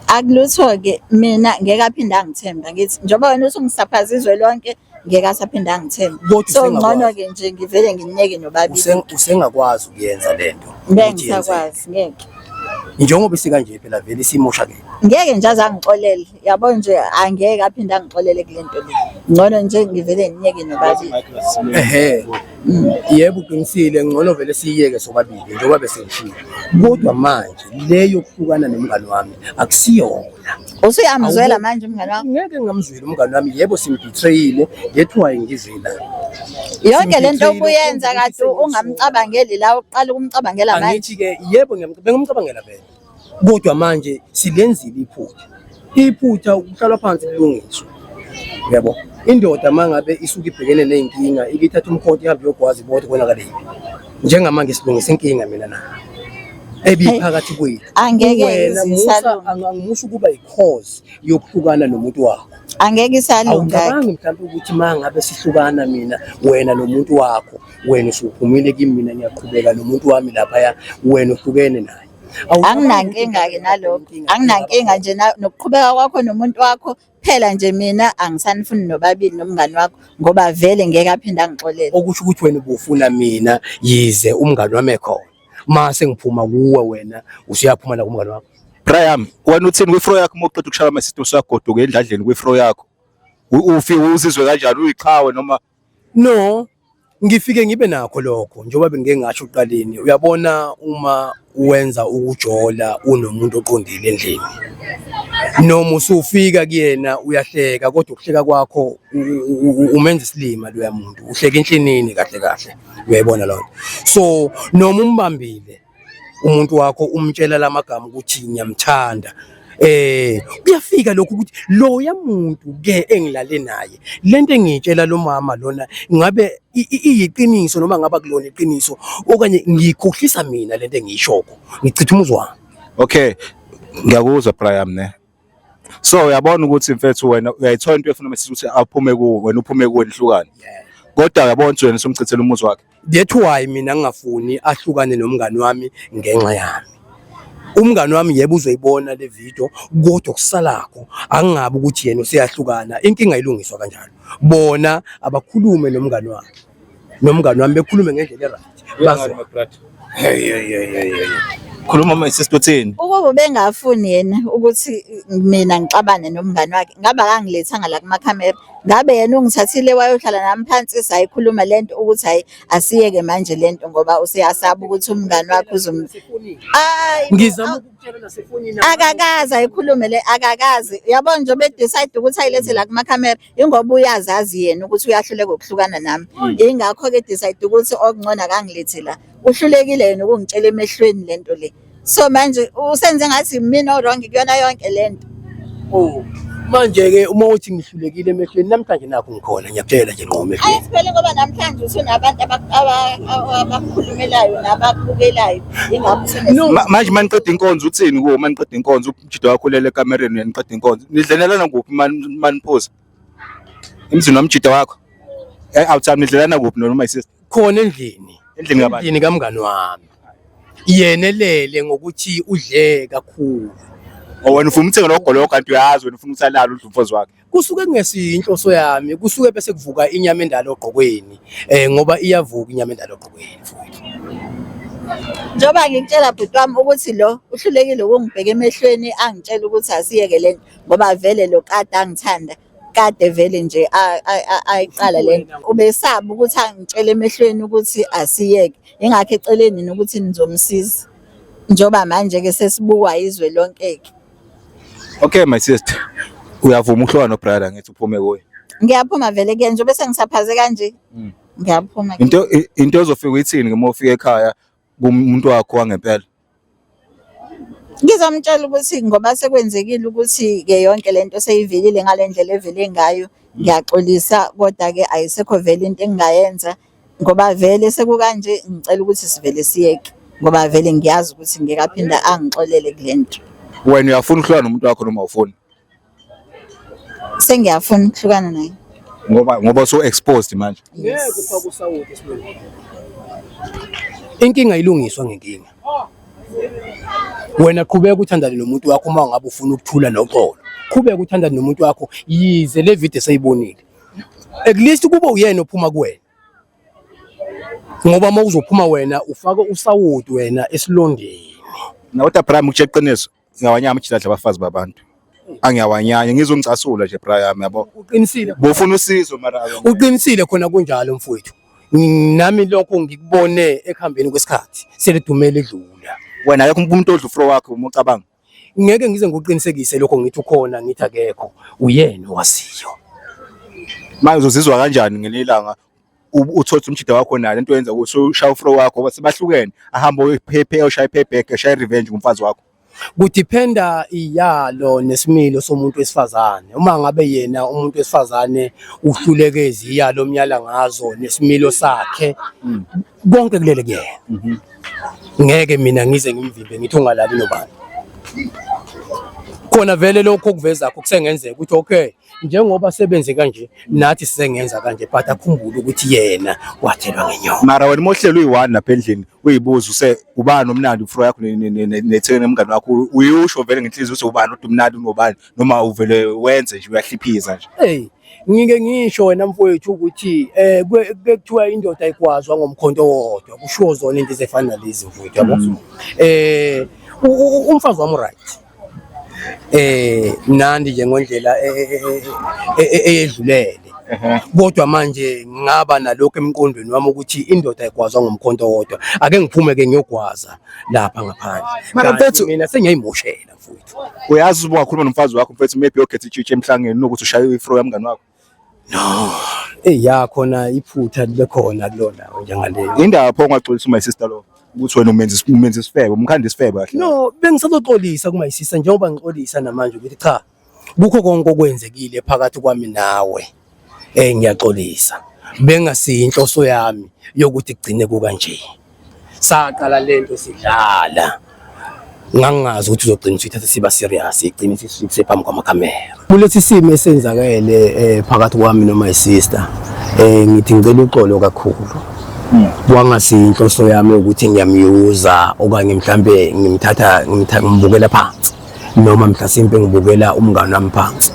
Akulutho ke mina ngeke aphinde angithemba ngithi njengoba wena usungisaphazizwe lonke ngeke asaphinde angithembe. So ngcono ke nje ngivele ngineke nobabili. Usengakwazi ukuyenza lento. Ngeke ngisakwazi ngeke. Njengoba isikanje phela vele isimoshakele. Ngeke nje azangixolele. Yabo nje angeke aphinde angixolele kulento le. Ngcono nje ngivele ngineke nobabili. Yebo uqinisile ngcono vele siyeke sobabili njengoba bese ngishilo. Kodwa manje leyo ukuhlukana nomngani wami akusiyona. Usuyamzwela manje umngani wakho? Ngeke ngamzwela umngani wami, yebo simbetrayile, that's why ngizila. Yonke lento obuyenza kade ungamcabangeli la uqala ukumcabangela manje. Angithi ke yebo ngiyamcabangela vele. Kodwa manje silenzile iphutha. Iphutha ukuhlala phansi kulungiswa. Yebo. Indoda mangabe isuka ibhekene nenkinga ikithatha umkhonto ihambe yogwazi bodwa konakale. Njengamanje silungisa inkinga mina na. Ebiphakathi kwethu. Angeke Musa angimusho kuba i-cause yokuhlukana nomuntu wakho. Angeke isalunga. Awucabangi mhlawumbe ukuthi mangabe sihlukana mina wena nomuntu wakho, wena usuphumile kimi mina ngiyaqhubeka nomuntu wami lapha wena uhlukene naye. Anginankinga ke nalokho. Anginankinga nje nokuqhubeka kwakho nomuntu wakho. Phela nje mina angisanifuni nobabili nomngani wakho ngoba vele ngeke aphinde angixolele. Okusho ukuthi wena ubufuna mina yize umngani wami ekhona. Mase ngiphuma kuwe wena usiyaphuma la kumngani wakho. Brian, wena uthini kwifro yakho uma uqeda ukushaya my sister usagoduka endladleni kwifro yakho? Ufike uzizwe kanjani uyiqhawe noma? No, ngifike ngibe nakho lokho njengoba bengeke ngasho uqaleni. Uyabona uma uwenza ukujola unomuntu oqondile endlini. Noma usufika kuyena uyahleka kodwa ukuhleka kwakho umenza isilima loya muntu. Uhleka enhlinini kahle. Uyayibona lonto. So noma umbambile umuntu wakho umtshela lamagama ukuthi ngiyamthanda. Kuyafika lokho ukuthi loya muntu ke engilale naye. Lento engitshela lo mama lona ngabe iyiqiniso noma ngaba kulona iqiniso okanye ngikhohlisa mina lento engiyishoko. Ngichitha umuzwa. Okay. Ngiyakuzwa Brian ne. So uyabona ukuthi mfethu wena uyayithola into efuna mase ukuthi aphume kuwe wena uphume kuwe nihlukane. Kodwa uyabona ukuthi wena somchithela umuzi wakhe. That's why mina ngingafuni ahlukane nomngani wami ngenxa yami. Umngani wami yebo uzoyibona le video kodwa kusalakho angingabi ukuthi yena useyahlukana inkinga ilungiswa kanjalo. Bona abakhulume nomngani wami. Nomngani wami bekhulume ngendlela right. Bazwa. Hey. Khuluma my sister uthini? Ukuba bengafuni yena ukuthi mina ngixabane nomngani wakhe ngabe akangilethanga la kumakhamera, ngabe yena ungithathile wayohlala nami phansi sayikhuluma lento ukuthi hayi asiyeke manje lento ngoba useyasaba ukuthi umngani wakhe ngizama ukukutshela nasefonini akakazi ayikhulume le akakazi yabona nje bedecide ukuthi ayilethe la kumakhamera ingoba uyazazi yena ukuthi uyahluleka ukuhlukana nami ingakho ke decide ukuthi okungcona akangilethi la uhlulekile yena ukungitshela emehlweni lento le. So manje usenze ngathi mina wrong kuyona yonke lento. Manje ke uma uthi ngihlulekile emehlweni namhlanje nakho ngikhona ngiyakutshela nje ngqo emehlweni. Ayisiphele ngoba namhlanje usunabantu abakhulumelayo nabakubukelayo ingakho manje maniqeda inkonzo uthini kuwo maniqeda inkonzo umjido wakho lele ekamereni uyaniqeda inkonzo nidlelelana kuphi maniphuza emzini wamjido wakho outside nidlelana kuphi noma sister khona endlini ngabantu endlini kamngani wami yenelele ngokuthi udle kakhulu. Wena ufuna umthenga logolo kanti uyazi wena ufuna usalala udla umfozi wakhe. Kusuke kungesinhloso yami kusuke bese kuvuka inyama endala ogqokweni ngoba iyavuka inyama endala ogqokweni futhi. Njoba ngikutshela bhuti wami ukuthi lo uhlulekile ukungibheka emehlweni angitshela ukuthi asiyeke lento ngoba vele lo kade angithanda kade vele nje ayiqala lento ubesaba ukuthi angitshele emehlweni ukuthi asiyeke ingakho eceleni nokuthi nizomsiza njoba manje ke sesibukwa izwe lonke ke. Okay my sister uyavuma ukuhlukana no brother ngithi uphume kuye. Ngiyaphuma vele ke nje bese ngisaphaze kanje. Ngiyaphuma. Into ozofika uyithini ngema ufika ekhaya kumuntu wakho wangempela? Ngizomtshela ukuthi ngoba sekwenzekile ukuthi ke yonke lento seyivelile ngalendlela evele ngayo ngiyaxolisa kodwa ke ayisekho vele into engingayenza ngoba vele sekukanje ngicela ukuthi sivele siyeke ngoba vele ngiyazi ukuthi ngekaphinda angixolele kulento. Wena uyafuna ukuhlukana nomuntu wakho noma ufuni? Sengiyafuna ukuhlukana naye. Ngoba so exposed manje. Ngeke ufake usawoti esibonile. Inkinga ilungiswa ngenkinga. Wena qhubeka uthandane nomuntu wakho uma ngabe ufuna ukuthula noxolo. Qhubeka uthandane nomuntu wakho yize le video sayibonile. At least kuba uyena ophuma kuwena. Ngoba uma uzophuma wena ufake usawoti wena esilondeni. Nawuthi Brian ukujeqiniso ngiyawanyama ijidla abafazi babantu. Angiyawanyanya ngizongicasula nje Brian yabo. Uqinisile. Bofuna usizo mara. Uqinisile khona kunjalo mfowethu. Nami lokho ngikubone ekuhambeni kwesikhathi seledumele edlula. Wena yakho umuntu odla ufro wakhe umucabanga. Ngeke ngize ngokuqinisekise lokho ngithi ukhona ngithi akekho uyena wasiyo. Manje uzozizwa kanjani ngelilanga uthotha umjida wakho nayo into yenza ukuthi ushaya ufro wakho base bahlukene ahamba uyiphephe ushaya iphephe ushaya revenge kumfazi wakho? Kudependa iyalo nesimilo somuntu wesifazane. Uma ngabe yena umuntu wesifazane uhluleke iziyalo omnyala ngazo nesimilo sakhe konke kulele kuyena. Ngeke mina ngize ngimvimbe ngithi ungalali nobani. Khona vele lokho kuveza kusengenzeka ukuthi okay njengoba sebenze kanje nathi sisengenza kanje but akhumbule ukuthi yena wathelwa ngenyongo. Mara wena mohlelo uyi1 lapha endlini uyibuza ubani omnandi ufro yakho nethene nemngani wakho uyusho vele ngenhliziyo ukuthi ubani udumnandi unobani noma uvele wenze nje uyahliphiza nje. Hey ngike ngisho wena mfowethu ukuthi kuthiwa indoda ayikwazwa ngomkhonto wodwa kusho zona into ezifana lezi mfowethu yabo. Umfazi wami right. Nandi nje ngendlela eyedlulele kodwa manje ngaba nalokho emqondweni wami ukuthi indoda ayikwazwa ngomkhonto wodwa ake ngiphume ke ngiyogwaza lapha ngaphandle mara mfethu mina sengiyayimoshela mfowethu. Uyazi uba wakhuluma nomfazi wakho mfethu maybe okhetha ichichi emhlangeni nokuthi ushaye ifro yamngani wakho? No yakhona iphutha libe khona kulona njengaleyo indaba pho ungaxolisa my sister lo ukuthi wena umenza isifebe umkhanda isifebe kahle. No bengisazoxolisa kumayisisa njengoba ngixolisa namanje ukuthi cha kukho konke okwenzekile phakathi kwami nawe ngiyaxolisa bengasi inhloso yami yokuthi igcine kukanje saqala lento sidlala ngangazi ukuthi uzogcina usithatha siba serious igcina isiphambi kwamakhamera. Kulesi simo esenzakele phakathi kwami noma isister ngithi ngicela uxolo kakhulu. Wangasi inhloso yami ukuthi ngiyamyuza okanye mhlambe ngimbukela phansi noma mhlasimpe ngibukela umngane wami phansi.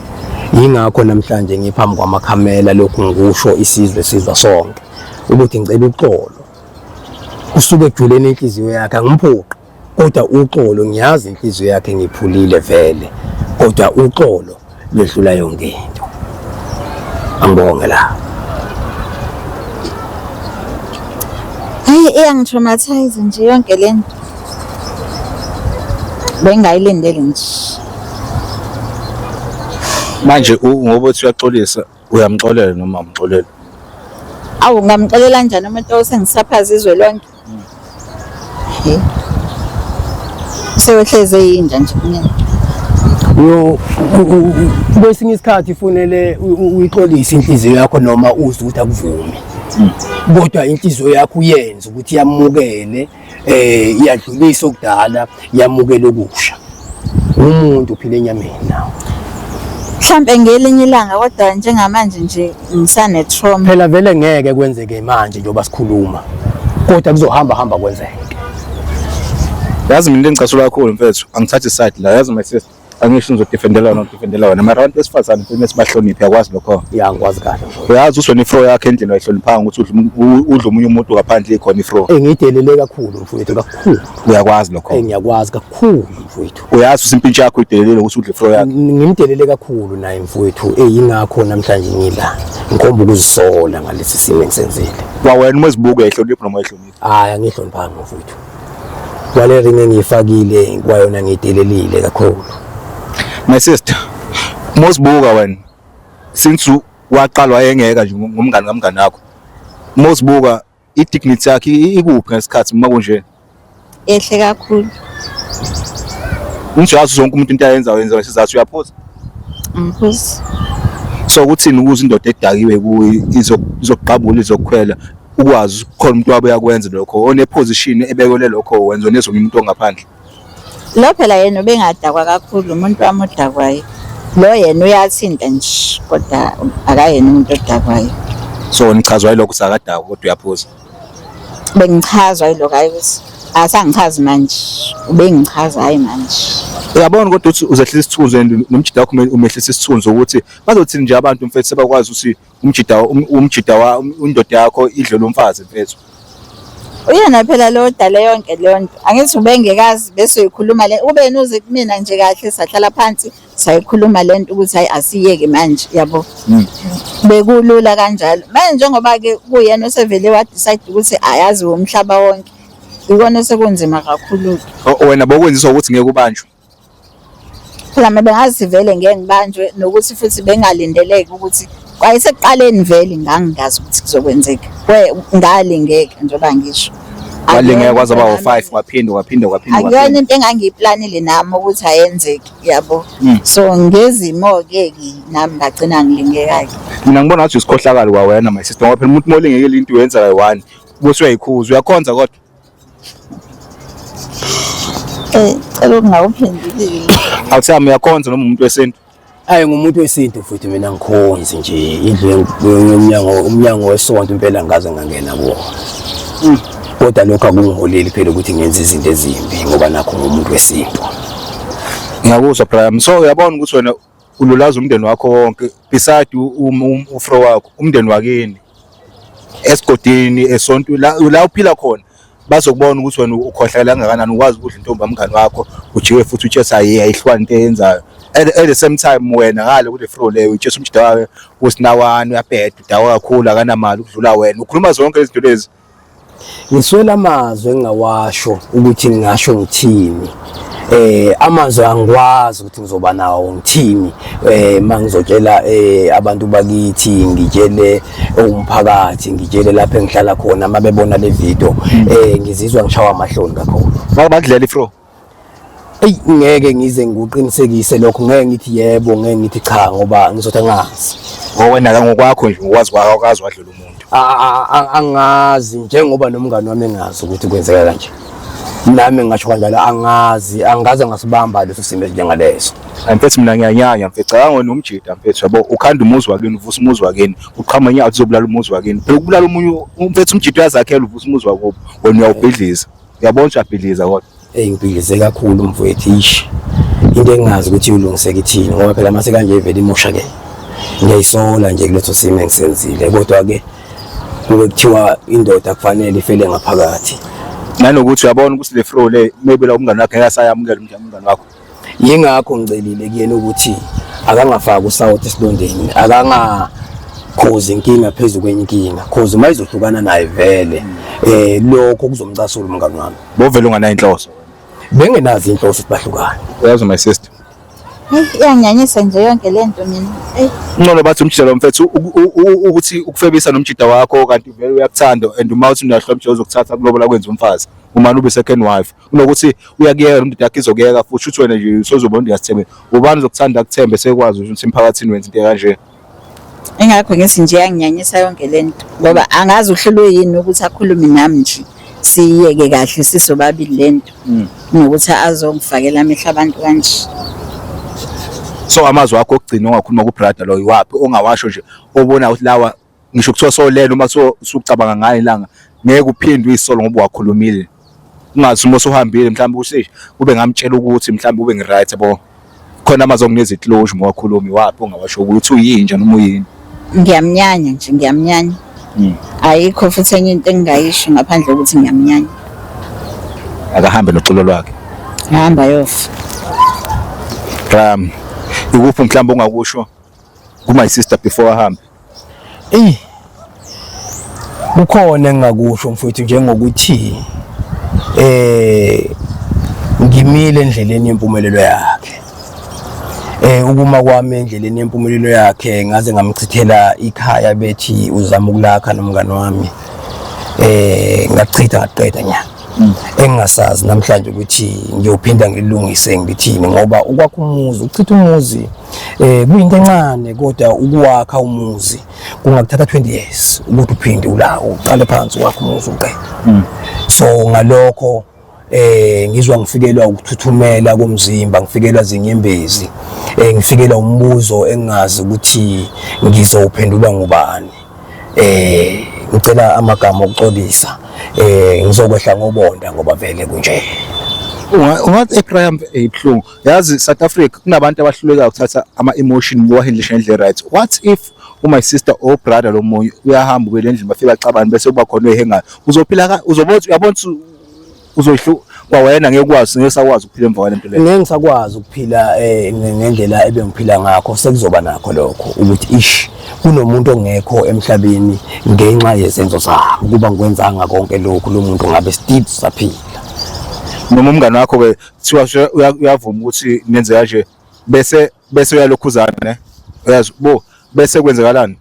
Yingakho namhlanje ngiphambi kwamakhamera lokhu ngikusho isizwe sizwa sonke ukuthi ngicela uxolo. Usuke ejuleni inhliziyo yakhe angiphoqi kodwa uxolo ngiyazi inhliziyo yakhe ngiphulile vele kodwa uxolo ledlula yonke into. Angibonge la. Hayi iyangitraumatize nje yonke lento. Bengayilindele nje. Manje ngoba uthi uyaxolisa uyamxolela noma umxolela? Awu ngamxolela kanjani umuntu osengisaphaza izwe lonke? Sewehleze yinja nje mina. Kwesinye isikhathi ifunele uyixolisa inhliziyo yakho noma uzwe ukuthi akuvumi. Kodwa inhliziyo yakho uyenza ukuthi yamukele iyadlulisa okudala yamukele okusha. Umuntu uphile enyameni nawe. Mhlambe ngelinye ilanga kodwa njengamanje nje ngisane trauma. Phela vele ngeke kwenzeke manje njengoba sikhuluma. Kodwa kuzohamba kwenzeke. Yazi mina engicasula kakhulu mfethu angithathi side la yazi my sister angisho ngizodefendela wena mara abantu besifazane kufanele sibahloniphe yakwazi lokho. Ya ngikwazi kahle. Uyazi usona ifro yakhe endlela ayihloniphanga ukuthi udla umunye umuntu ngaphandle ikhona ifro. Ngidelele kakhulu mfowethu kakhulu. Uyakwazi lokho. Ngiyakwazi kakhulu mfowethu. Uyazi usimpintshi yakho idelele ukuthi udle ifro yakhe. Ngimdelele kakhulu naye mfowethu yingakho namhlanje ngila ngikhomba ukuzisola ngalesi simo engisenzile. Wena uma zibuka ehlonipha noma ehlonipha? Hayi angihloniphanga mfowethu. Wale ring engiyifakile kwayona ngidelelile kakhulu. My sister, mosibuka wena since waqalwa engeka nje ngomngane kamngane wakho. Mosibuka idignity yakhe ikuphi ngesikhathi uma kunje? Ehle kakhulu. Ngijazi zonke umuntu into ayenza isizathu uyaphuza. Ngiphuza. So ukuthini ukuze indoda edakiwe kuyi izoqabula izokukhwela ukwazi ukukhona umuntu wabe yakwenza lokho one position ebekwele lokho wenza nezonke umuntu ongaphandle. Lo phela yena ubengadakwa kakhulu umuntu wami odakwayo. Lo yena uyathinta nje kodwa akayena umuntu odakwayo. So nichazwa yilokho sakadakwa kodwa uyaphuza. Bengichazwa yilokho ayikuthi asangichazi manje. Ubengichaza hayi manje. Uyabona kodwa uthi uzehlisa isithunzi nomjida wakho umehlisa isithunzi ukuthi bazothini nje abantu mfethu sebakwazi ukuthi umjida indoda yakho idle lo mfazi mfethu. Uyena phela lo dale yonke le nto. Angithi ubengekazi bese uyikhuluma le ube nuze kumina nje kahle sahlala phansi sayikhuluma le nto ukuthi hayi asiyeke manje yabo. Bekulula kanjalo. Manje njengoba ke kuyena osevele wa decide ukuthi ayazi umhlaba wonke. Ikona sekunzima kakhulu. Wena bokwenziswa ukuthi ngeke ubanjwe. Phela bengazi vele ngeke ngibanjwe nokuthi futhi bengalindeleki ukuthi kwayesekuqaleni vele ngangingazi ukuthi kuzokwenzeka. Ngalingeke njengoba ngisho. Walingeka kwaze aba u5 kwaphinda. Akuyona into engangiyiplanile nami ukuthi ayenzeke yabo. So ngezimo ke nami ngagcina ngilingeka ke. Mina ngibona ngathi usikhohlakala kwawena my sister ngoba phela umuntu molingekile into uyenza kayi1 bese uyayikhuza uyakhonza kodwa. Cela ungawuphendulile. Awuthami uyakhonza noma umuntu wesintu? Hayi ngumuntu wesintu futhi mina ngikhonzi nje indlu umnyango wesonto impela ngaze ngangena kuwo. Kodwa lokho akungiholeli phela ukuthi ngenze izinto ezimbi ngoba nakho ngumuntu wesintu. Ngiyakuzwa Brian. So uyabona ukuthi wena ululaza umndeni wakho wonke beside ufro wakho umndeni wakini esigodini esonto la uphila khona bazokubona ukuthi wena ukhohlela kangakanani ukwazi ukudla intombi amngani wakho ujiwe futhi utshesa ayihlwani into eyenzayo. At the same time wena ngale kule flow leyo utshesa umjida wawe usinawana uyabheda udawa kakhulu akanamali ukudlula wena ukhuluma zonke izinto lezi. Ngiswela amazwi engawasho ukuthi ngingasho ngithini. Amazwi angikwazi ukuthi ngizoba nawo ngithini mangizotshela abantu bakithi ngitshele umphakathi ngitshele lapha engihlala khona mabebona le video ngizizwa ngishawa amahloni kakhulu. Bakudlela ifro. Ngeke ngize ngikuqinisekise lokho ngeke ngithi yebo ngeke ngithi cha ngoba ngizothi angazi. Wena ngokwakho nje ukwazi kwakazi wadlula umuntu. Angazi njengoba nomngane wami engazi ukuthi kwenzeka kanje. nami ngisho kanjalo angaze ngasibamba leso simo esinjengaleso. Mfethu mina ngiyanyanya mfethu cabanga nomjida mfethu yabo ukhanda umuzi wakini uvusa umuzi wakini uqhama inyawo uzobulala umuzi wakini phela ukubulala umunye mfethu umjida uyazakhela uvusa umuzi wakubo wena uyawubhidliza uyabona uyabhidliza kodwa ngibhidlize kakhulu mfowethu ishi into engazi ukuthi ulungiseke ithini ngoba phela mase kanje vele imoshakele ngiyayisola nje kuletho simo engisenzile kodwa ke kube kuthiwa indoda kufanele ifele ngaphakathi nanokuthi uyabona ukuthi le flow le maybe la umngane wakhe ngiyasayamukela umngane wakho yingakho ngicelile kuyena ukuthi akangafaki usawuthi esilondeni akangakhozi inkinga phezulu kwenye inkinga cause uma izohlukana naye vele lokho kuzomcasula umngane wami bovela unganayo inhloso bengenazi inhloso sibahlukana uyazi my sister iyanganyanyisa nje yonke lento mina ngcono bathi umjida lo mfethu ukuthi ukufebisa nomjida wakho kanti vele uyakuthanda and uma uthi uyahlwa umjida uzokuthatha kulobola kwenza umfazi uma ube second wife kunokuthi uyakuyeka umuntu yakhe izokuyeka futhi uthi wena nje usozobona uyasithembe ubani uzokuthanda akuthembe sekwazi ukuthi emphakathini wenza into kanje ingakho ngithi nje iyanganyanyisa yonke lento ngoba angazi uhlelo yini ukuthi akhulume nami nje siyeke kahle sisobabili lento nokuthi azongifakela amehla abantu kanje. So amazwi akho okugcina ongakhuluma kubrother lo iwaphi ongawasho nje obona ukuthi lawa ngisho kuthiwa solela uma sukucabanga ngayo ilanga ngeke uphinde uyisolo ngoba wakhulumile ungathi uma sohambile mhlawumbe ushe kube ngamtshela ukuthi mhlawumbe ube ngiright yabo khona amazwi ongineze closure uma wakhuluma iwaphi ongawasho ukuthi uyinja noma uyini Ngiyamnyanya nje ngiyamnyanya ayikho futhi enye into engayisho ngaphandle ukuthi ngiyamnyanya akahambe noculo lwakhe hamba yofa ikuphi mhlawumbe ongakusho kuma sister before ahambe kukhona engakusho mfowethu njengokuthi ngimile endleleni yempumelelo yakhe ukuma kwami endleleni yempumelelo yakhe ngaze ngamchithela ikhaya bethi uzama ukulakha nomngane wami ngachitha ngaqeda nya engasazi namhlanje ukuthi ngiyophinda ngilungise ngithini ngoba ukwakha umuzi uchitha umuzi kuyinto encane kodwa ukuwakha umuzi kungakuthatha 20 years ukuthi uphinde uqale phansi ukwakha umuzi uqeda so ngalokho ngizwa ngifikelwa ukuthuthumela komzimba ngifikelwa zinyembezi ngifikelwa umbuzo engazi ukuthi ngizowuphendula ngubani ngicela amagama okuxolisa ngizokwehla ngobonda ngoba vele kunje ungathi ecrime ebuhlungu yazi South Africa kunabantu abahluleka ukuthatha ama emotion bohandlisha endle right what if my sister or brother lo moyo uyahamba kwele ndlela bafika acabani bese kuba khona oyihengayo uzophila uyabona uzohlu kwawena ngeke ukwazi ngesakwazi ukuphila emva kwalento leyo ngeke ngisakwazi ukuphila ngendlela ebengiphila ngakho sekuzoba nakho lokho ukuthi ish kunomuntu ongekho emhlabeni ngenxa yezenzo zakhe kuba ngikwenzanga konke lokho lo muntu ngabe still saphila noma umngane wakho ke thiwa uyavuma ukuthi nenze kanje bese uyalokhuzana ne uyazi bo bese kwenzekalani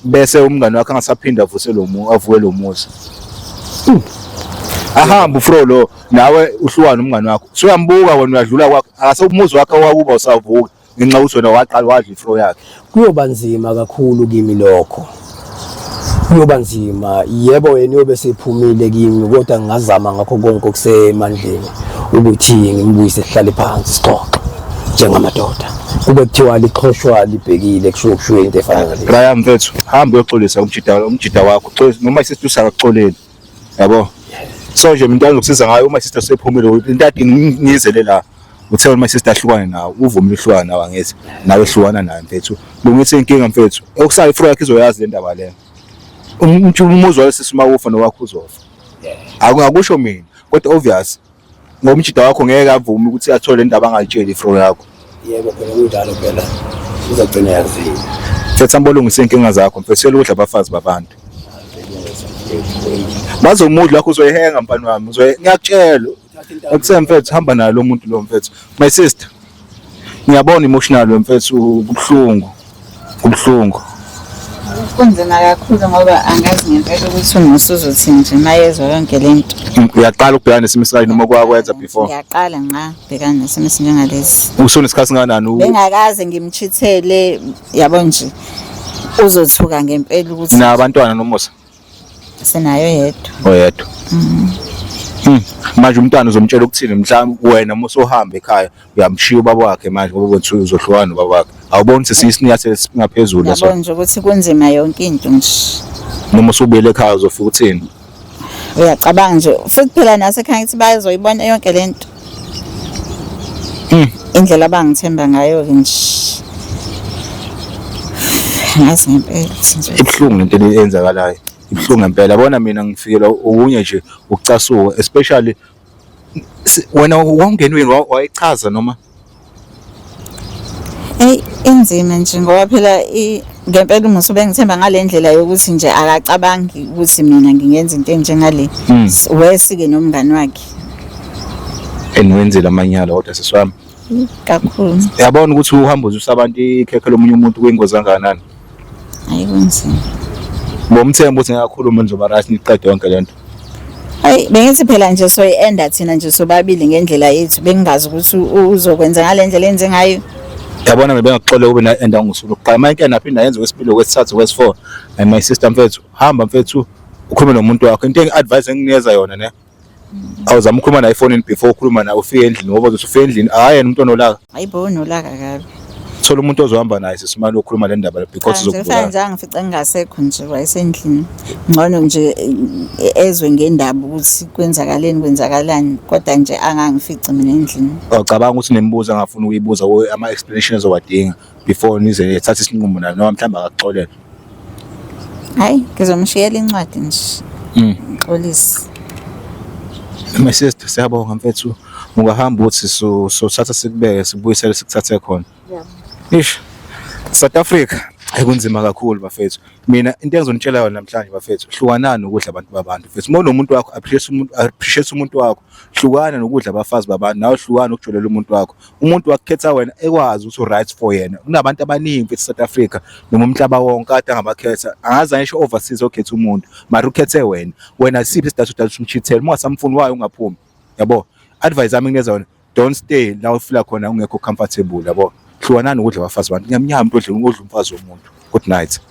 bese umngane wakho angasaphinda avuke lo muzi ahamba ufro lo nawe uhlukana umngane wakho soyambuka wena uyadlula kwakho akasumuzi wakho wakuba usavuka ngenxa ukuthi wena waqala wadla ifro yakhe kuyoba nzima kakhulu kimi lokho kuyoba nzima yebo wena uyobe sephumile kimi kodwa ngingazama ngakho konke okusemandleni ukuthi ngimbuyise sihlale phansi sixoxe njengamadoda kube kuthiwa lixhoshwa libhekile kusho kusho into efana nale Brian mfethu hamba uyoxolisa umjida wakho noma isister usakaxoleli yabo so nje into engizokusiza ngayo uma sister sephumile into ade ngizele la uthe my sister ahlukane nawe uvumile uhlukana nawe angithi nawe ehlukana naye mfethu lungithi inkinga mfethu okusala ifro yakhe izoyazi le ndaba leyo umuzwa lesisima ufa nowakho uzofa akungakusho mina kodwa obvious ngoba umjida wakho ngeke avume ukuthi athole indaba angalitsheli ifro yakho yebo phela kunjalo phela uzagcina yazini Thetha mbolungisa inkinga zakho mfethu ukudla abafazi babantu bazomudla wakho uzoyihenga mfana wami ngiyakutshela akusemfethu mfethu hamba naye lo muntu lo mfethu my sister ngiyabona emotional mfethu kubuhlungu kunzima kakhulu ngoba angazi ngempela ukuthi umusuzo uthini nje mayezwa yonke lento uyaqala ukubhekana nesimo esikayo noma kwakwenza before ngiyaqala nqa bhekana nesimo esinjengalesi usunesikhathi kanani bengakaze ngimchithele yabo nje uzothuka ngempela ukuthi nabantwana nomusa sinayo yedwa oyedwa Manje umntwana uzomtshela ukuthini mhlawumbe wena uma usuhamba ekhaya uyamshiya ubaba wakhe manje ngoba uthi uzohlukana nobaba wakhe. Awuboni ukuthi sisinyathelo singaphezulu leso. Yabona nje ukuthi kunzima yonke into nje. Noma usubuyele ekhaya uzofika uthini? Uyacabanga nje futhi phela nasekhaya ngithi bazoyibona yonke lento. Indlela abangithemba ngayo ke nje. Ngazi ngempela nje. Ibhlungu lento eyenzakalayo. Ibhlungu ngempela. Yabona mina ngifikela okunye nje ukucasuka especially wena wangenweni wayichaza noma Inzima nje ngoba phela ngempela umuntu ubengithemba ngale ndlela yokuthi nje akacabangi ukuthi mina ngingenza into enjengale. Wesike nomngani wakhe. Enwenzela amanyala kodwa sesiwami. Kakhulu. Yabona ukuthi uhamba uzisa abantu ikhekhe lomunye umuntu kuyingozi kangakanani. Hayi kunzima. Bomthemba ukuthi ngakhuluma nje right niqede yonke lento. Bengithi phela nje soyi-enda thina nje sobabili ngendlela yethu bengingazi ukuthi uzokwenza ngale ndlela enze ngayo. Yabona mina bengakuxolela ube na-enda ngosuku lokuqala manje naphinda yenze kwesibili kwesithathu kwesi4 and my sister mfethu hamba mfethu ukhulume nomuntu wakho into engi-advise enginikeza yona ne awuzama ukukhuluma naye efonini before ukhuluma naye ufike endlini ngoba uzothi ufike endlini hhayi umuntu onolaka Hayibo nolaka kabi. thola umuntu ozohamba naye sesimane ukukhuluma le ndaba because uzokubulala. Nje angifice ngingasekho nje wayesendlini. Ngcono nje ezwe ngendaba ukuthi kwenzakalani kodwa nje angangifici mina endlini. Awucabanga ukuthi nemibuzo angafuni ukuyibuza ama-explanations owadinga before nize ethathe isinqumo naye noma mhlawumbe akakuxolele. Hayi ngizomshiyela incwadi nje. Ngixolise. My sister siyabonga mfethu ungahamba uthi sothatha sikubeke sikubuyisele sikuthathe khona. Ish South Africa ayikunzima kakhulu bafethu. Mina into engizonitshela yona namhlanje bafethu hlukanani ukudla abantu babantu mfethu. Uma unomuntu wakho appreciate umuntu wakho hlukana nokudla abafazi babantu nawe hlukana ukujolela umuntu wakho. Umuntu wakukhetha wena ekwazi ukuthi right for yena. Kunabantu abaningi mfethu South Africa noma umhlaba wonke kade angabakhetha. Angaze ngisho overseas okhetha umuntu mara ukhethe wena siphi isidathu umchithele uma wasamfuni wayo ungaphumi. Yabo advice yami ngineza yona don't stay la ufila khona ungekho comfortable yabo. Hlukanani ukudla abafazi abantu. Ngiyamnyama umuntu odla umfazi womuntu. Good night.